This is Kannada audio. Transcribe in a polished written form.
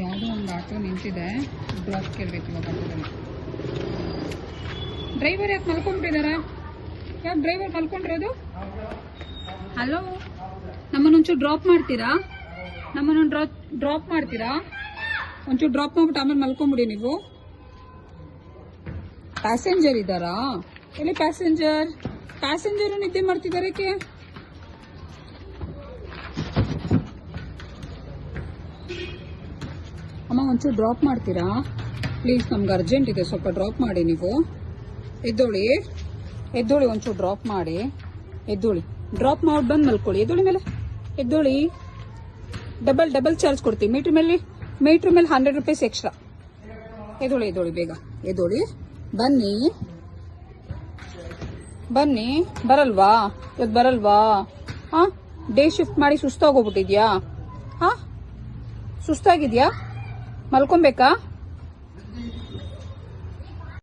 ಯಾವುದೋ ಒಂದು ಆಟೋ ನಿಂತಿದೆ, ಡ್ರಾಪ್ ಕೇಳಬೇಕು ಇವಾಗ ಆಟೋದಲ್ಲಿ. ಡ್ರೈವರ್ ಯಾಕೆ ಮಲ್ಕೊಂಡ್ಬಿಟ್ಟಿದ್ದಾರೆ? ಯಾಕೆ ಡ್ರೈವರ್ ಮಲ್ಕೊಂಡಿರೋದು? ಹಲೋ, ನಮ್ಮನ್ನೊಂಚೂರು ಡ್ರಾಪ್ ಮಾಡ್ತೀರಾ? ಡ್ರಾಪ್ ಮಾಡ್ತೀರಾ? ಒಂಚೂರು ಡ್ರಾಪ್ ಮಾಡ್ಬಿಟ್ಟು ಆಮೇಲೆ ಮಲ್ಕೊಂಬಿಡಿ ನೀವು. ಪ್ಯಾಸೆಂಜರ್ ಇದ್ದಾರಾ? ಎಲ್ಲಿ ಪ್ಯಾಸೆಂಜರು ನಿದ್ದೆ ಮಾಡ್ತಿದ್ದಾರೆ. ಅಮ್ಮ ಒಂಚೂರು ಡ್ರಾಪ್ ಮಾಡ್ತೀರಾ ಪ್ಲೀಸ್? ನಮ್ಗೆ ಅರ್ಜೆಂಟ್ ಇದೆ, ಸ್ವಲ್ಪ ಡ್ರಾಪ್ ಮಾಡಿ ನೀವು. ಎದ್ದೋಳಿ, ಒಂಚೂರು ಡ್ರಾಪ್ ಮಾಡಿ. ಎದ್ದೋಳಿ, ಡ್ರಾಪ್ ಮಾಡಿ ಬಂದು ಮಲ್ಕೊಳ್ಳಿ. ಎದ್ದೋಳಿ ಮೇಲೆ, ಎದ್ದೋಳಿ. ಡಬಲ್ ಚಾರ್ಜ್ ಕೊಡ್ತೀವಿ. ಮೀಟ್ರ್ ಮೇಲೆ 100 ರೂಪೀಸ್ ಎಕ್ಸ್ಟ್ರಾ. ಎದ್ದೋಳಿ ಬೇಗ ಎದ್ದೋಳಿ. ಬನ್ನಿ. ಬರಲ್ವಾ? ಇವತ್ತು ಬರಲ್ವಾ? ಡೇ ಶಿಫ್ಟ್ ಮಾಡಿ ಸುಸ್ತಾಗೋಗ್ಬಿಟ್ಟಿದ್ಯಾ? ಸುಸ್ತಾಗಿದ್ಯಾ? ಮಲ್ಕೊಬೇಕಾ?